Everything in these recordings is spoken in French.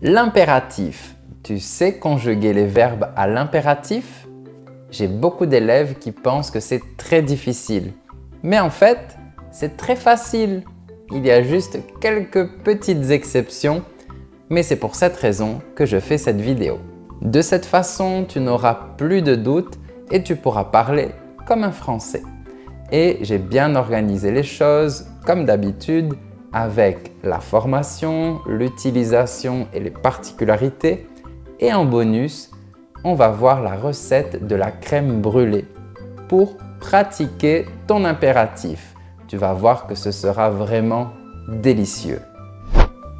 L'impératif. Tu sais conjuguer les verbes à l'impératif? J'ai beaucoup d'élèves qui pensent que c'est très difficile. Mais en fait, c'est très facile. Il y a juste quelques petites exceptions, mais c'est pour cette raison que je fais cette vidéo. De cette façon, tu n'auras plus de doutes et tu pourras parler comme un Français. Et j'ai bien organisé les choses, comme d'habitude, avec la formation, l'utilisation et les particularités. Et en bonus, on va voir la recette de la crème brûlée pour pratiquer ton impératif. Tu vas voir que ce sera vraiment délicieux.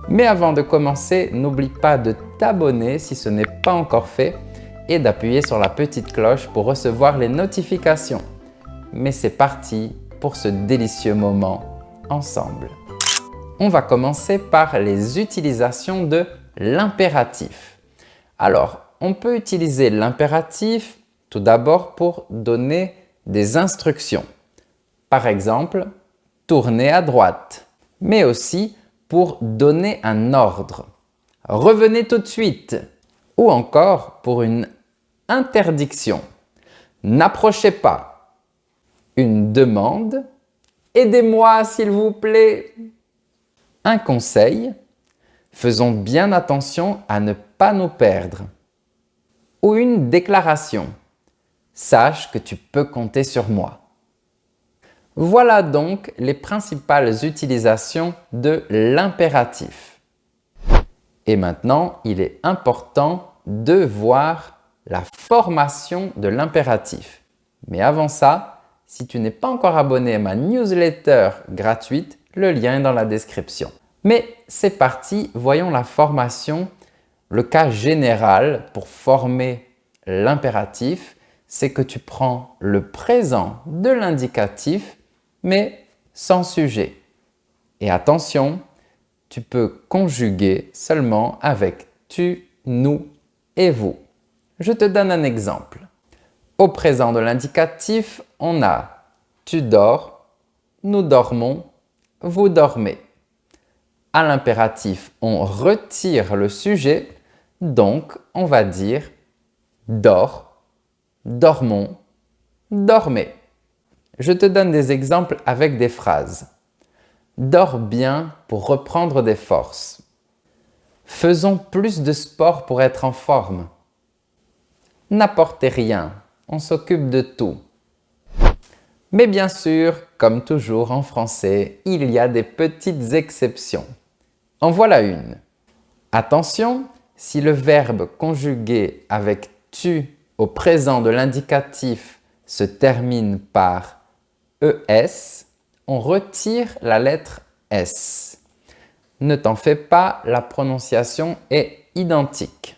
Mais avant de commencer, n'oublie pas de t'abonner si ce n'est pas encore fait et d'appuyer sur la petite cloche pour recevoir les notifications. Mais c'est parti pour ce délicieux moment ensemble. On va commencer par les utilisations de l'impératif. Alors, on peut utiliser l'impératif tout d'abord pour donner des instructions. Par exemple, tournez à droite, mais aussi pour donner un ordre. Revenez tout de suite. Ou encore pour une interdiction. N'approchez pas. Une demande. Aidez-moi s'il vous plaît. Un conseil. Faisons bien attention à ne pas nous perdre. Ou une déclaration. Sache que tu peux compter sur moi. Voilà donc les principales utilisations de l'impératif. Et maintenant, il est important de voir la formation de l'impératif. Mais avant ça, si tu n'es pas encore abonné à ma newsletter gratuite, le lien est dans la description. Mais c'est parti, voyons la formation. Le cas général pour former l'impératif, c'est que tu prends le présent de l'indicatif, mais sans sujet. Et attention, tu peux conjuguer seulement avec tu, nous et vous. Je te donne un exemple. Au présent de l'indicatif, on a tu dors, nous dormons, vous dormez. À l'impératif, on retire le sujet, donc on va dire dors, dormons, dormez. Je te donne des exemples avec des phrases. Dors bien pour reprendre des forces. Faisons plus de sport pour être en forme. N'apportez rien, on s'occupe de tout. Mais bien sûr, comme toujours en français, il y a des petites exceptions. En voilà une. Attention, si le verbe conjugué avec tu au présent de l'indicatif se termine par ES, on retire la lettre S. Ne t'en fais pas, la prononciation est identique.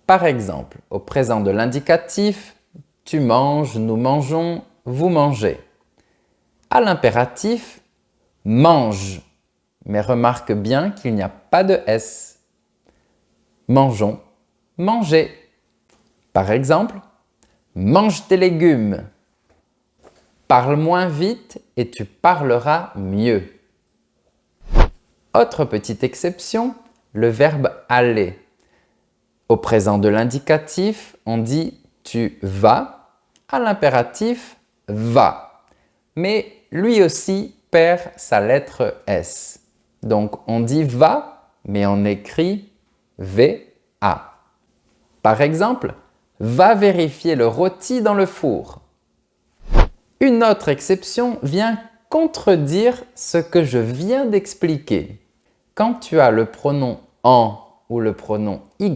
Par exemple, au présent de l'indicatif, tu manges, nous mangeons, vous mangez. À l'impératif, mange. Mais remarque bien qu'il n'y a pas de S. Mangeons, mangez. Par exemple, mange tes légumes. Parle moins vite et tu parleras mieux. Autre petite exception, le verbe aller. Au présent de l'indicatif, on dit tu vas. À l'impératif, va. Mais lui aussi perd sa lettre S. Donc on dit va, mais on écrit V-A. Par exemple, va vérifier le rôti dans le four. Une autre exception vient contredire ce que je viens d'expliquer. Quand tu as le pronom en ou le pronom y,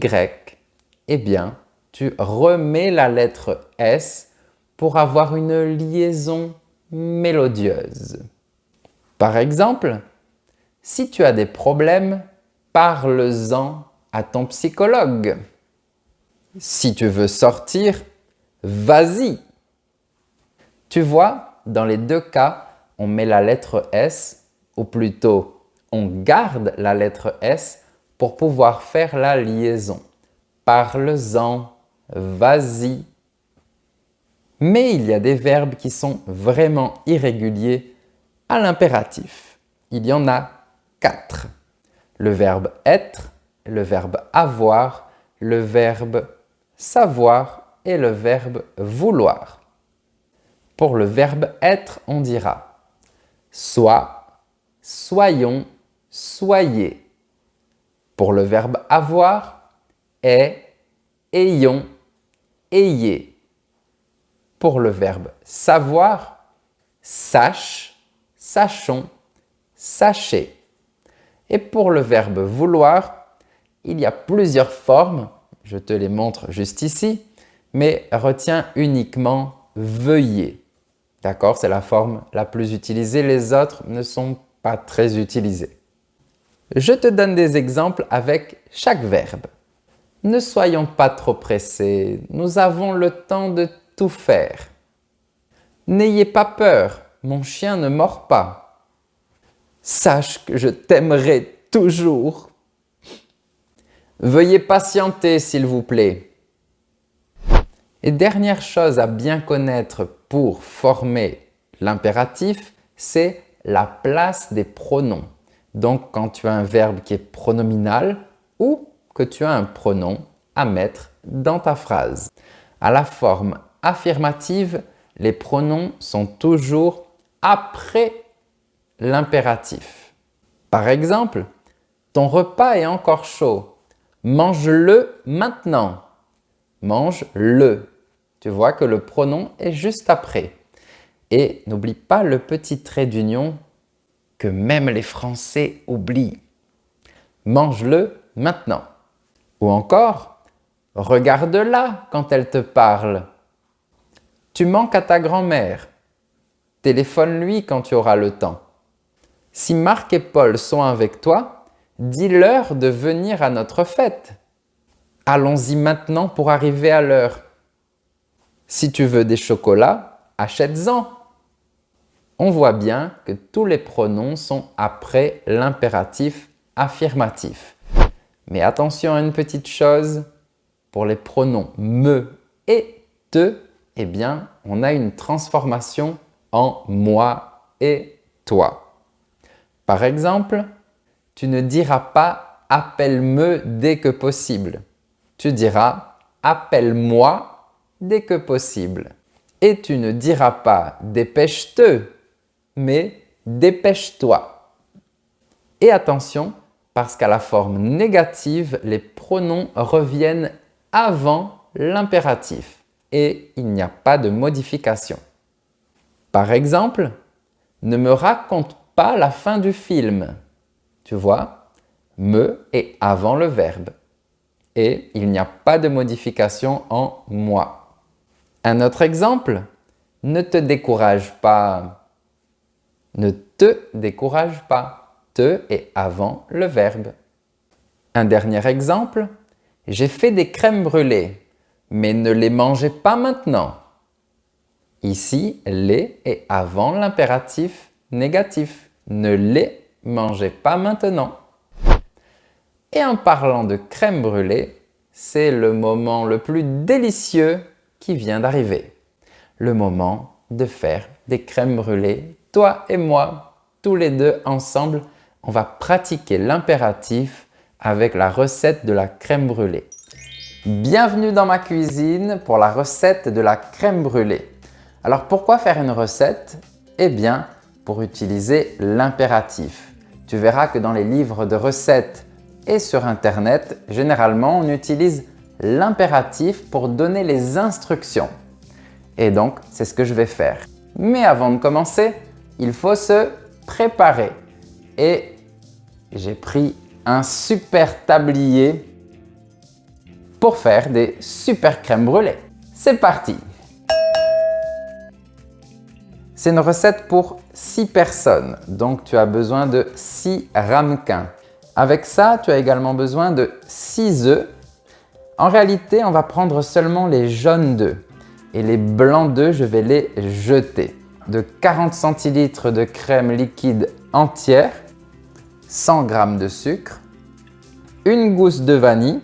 eh bien, tu remets la lettre S pour avoir une liaison mélodieuse. Par exemple, si tu as des problèmes, parle-en à ton psychologue. Si tu veux sortir, vas-y. Tu vois, dans les deux cas, on met la lettre S, ou plutôt, on garde la lettre S pour pouvoir faire la liaison. Parle-en, vas-y. Mais il y a des verbes qui sont vraiment irréguliers à l'impératif. Il y en a 4. Le verbe être, le verbe avoir, le verbe savoir et le verbe vouloir. Pour le verbe être, on dira sois, soyons, soyez. Pour le verbe avoir, est, ayons, ayez. Pour le verbe savoir, sache, sachons, sachez. Et pour le verbe vouloir, il y a plusieurs formes, je te les montre juste ici, mais retiens uniquement veuillez. D'accord? C'est la forme la plus utilisée, les autres ne sont pas très utilisés. Je te donne des exemples avec chaque verbe. Ne soyons pas trop pressés, nous avons le temps de tout faire. N'ayez pas peur, mon chien ne mord pas. Sache que je t'aimerai toujours. Veuillez patienter, s'il vous plaît. Et dernière chose à bien connaître pour former l'impératif, c'est la place des pronoms. Donc, quand tu as un verbe qui est pronominal ou que tu as un pronom à mettre dans ta phrase. À la forme affirmative, les pronoms sont toujours après l'impératif. Par exemple, ton repas est encore chaud. Mange-le maintenant. Mange-le. Tu vois que le pronom est juste après. Et n'oublie pas le petit trait d'union que même les Français oublient. Mange-le maintenant. Ou encore, regarde-la quand elle te parle. Tu manques à ta grand-mère. Téléphone-lui quand tu auras le temps. Si Marc et Paul sont avec toi, dis-leur de venir à notre fête. Allons-y maintenant pour arriver à l'heure. Si tu veux des chocolats, achète-en. On voit bien que tous les pronoms sont après l'impératif affirmatif. Mais attention à une petite chose, pour les pronoms me et te, eh bien, on a une transformation en moi et toi. Par exemple, tu ne diras pas « appelle-me dès que possible ». Tu diras « appelle-moi dès que possible ». Et tu ne diras pas « dépêche-te », mais « dépêche-toi ». Et attention, parce qu'à la forme négative, les pronoms reviennent avant l'impératif et il n'y a pas de modification. Par exemple, ne me raconte pas la fin du film. Tu vois, me est avant le verbe et il n'y a pas de modification en moi. Un autre exemple, ne te décourage pas. Ne te décourage pas. Te est avant le verbe. Un dernier exemple, j'ai fait des crèmes brûlées, mais ne les mangez pas maintenant. Ici, les est avant l'impératif négatif. Ne les mangez pas maintenant. Et en parlant de crème brûlée, c'est le moment le plus délicieux qui vient d'arriver. Le moment de faire des crèmes brûlées, toi et moi, tous les deux ensemble, on va pratiquer l'impératif avec la recette de la crème brûlée. Bienvenue dans ma cuisine pour la recette de la crème brûlée. Alors pourquoi faire une recette? Eh bien, pour utiliser l'impératif. Tu verras que dans les livres de recettes et sur Internet, généralement, on utilise l'impératif pour donner les instructions. Et donc, c'est ce que je vais faire. Mais avant de commencer, il faut se préparer. Et j'ai pris un super tablier pour faire des super crèmes brûlées. C'est parti! C'est une recette pour 6 personnes, donc tu as besoin de 6 ramequins. Avec ça, tu as également besoin de 6 œufs. En réalité, on va prendre seulement les jaunes d'œufs et les blancs d'œufs, je vais les jeter. De 40 centilitres de crème liquide entière, 100 g de sucre, une gousse de vanille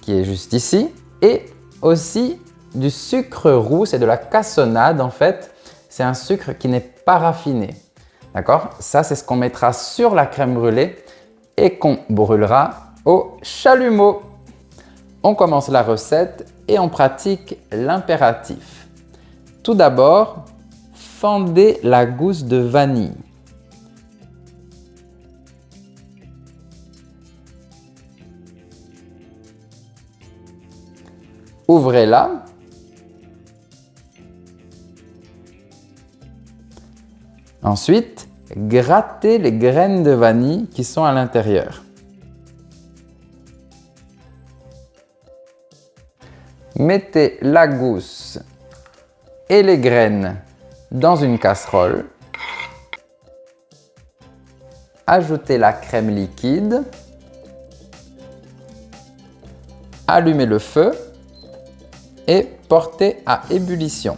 qui est juste ici et aussi du sucre roux, c'est de la cassonade en fait. C'est un sucre qui n'est pas raffiné. D'accord? Ça, c'est ce qu'on mettra sur la crème brûlée et qu'on brûlera au chalumeau. On commence la recette et on pratique l'impératif. Tout d'abord, fendez la gousse de vanille. Ouvrez-la. Ensuite, grattez les graines de vanille qui sont à l'intérieur. Mettez la gousse et les graines dans une casserole. Ajoutez la crème liquide. Allumez le feu et portez à ébullition.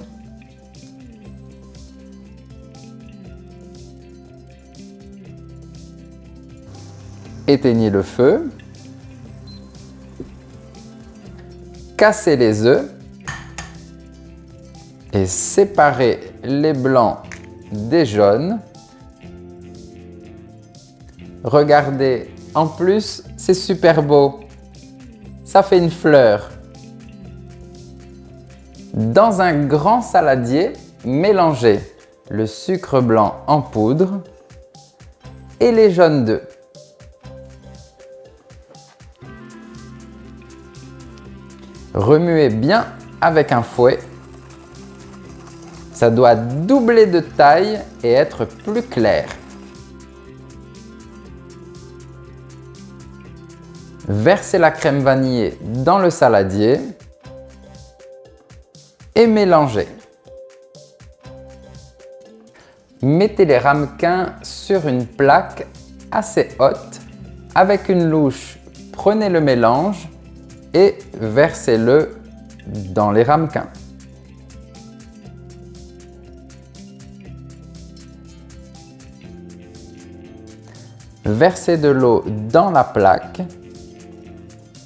Éteignez le feu. Cassez les œufs et séparez les blancs des jaunes. Regardez, en plus, c'est super beau. Ça fait une fleur. Dans un grand saladier, mélangez le sucre blanc en poudre et les jaunes d'œufs. Remuez bien avec un fouet. Ça doit doubler de taille et être plus clair. Versez la crème vanillée dans le saladier et mélangez. Mettez les ramequins sur une plaque assez haute. Avec une louche, prenez le mélange et versez-le dans les ramequins. Versez de l'eau dans la plaque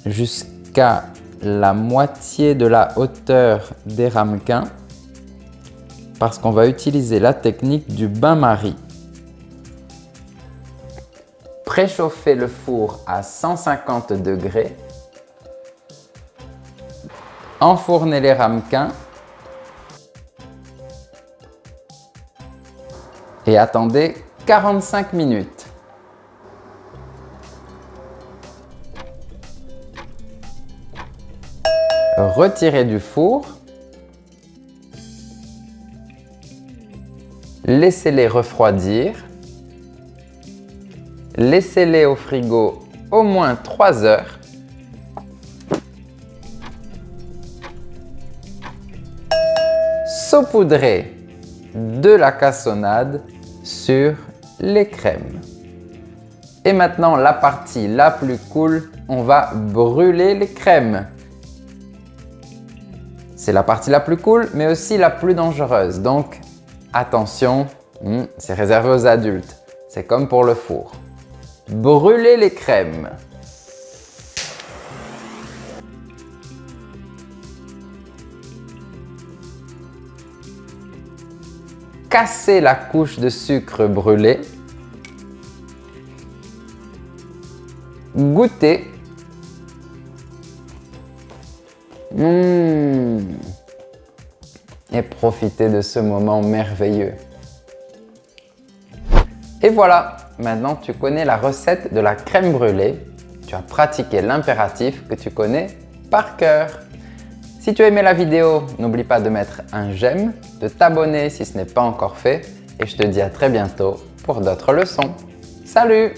jusqu'à la moitié de la hauteur des ramequins parce qu'on va utiliser la technique du bain-marie. Préchauffez le four à 150 degrés. Enfournez les ramequins et attendez 45 minutes. Retirez du four. Laissez-les refroidir. Laissez-les au frigo au moins 3 heures. Saupoudrez de la cassonade sur les crèmes. Et maintenant, la partie la plus cool, on va brûler les crèmes. C'est la partie la plus cool, mais aussi la plus dangereuse. Donc, attention, c'est réservé aux adultes. C'est comme pour le four. Brûlez les crèmes. Cassez la couche de sucre brûlé. Goûtez. Et profitez de ce moment merveilleux. Et voilà, maintenant tu connais la recette de la crème brûlée. Tu as pratiqué l'impératif que tu connais par cœur. Si tu as aimé la vidéo, n'oublie pas de mettre un j'aime, de t'abonner si ce n'est pas encore fait et je te dis à très bientôt pour d'autres leçons. Salut!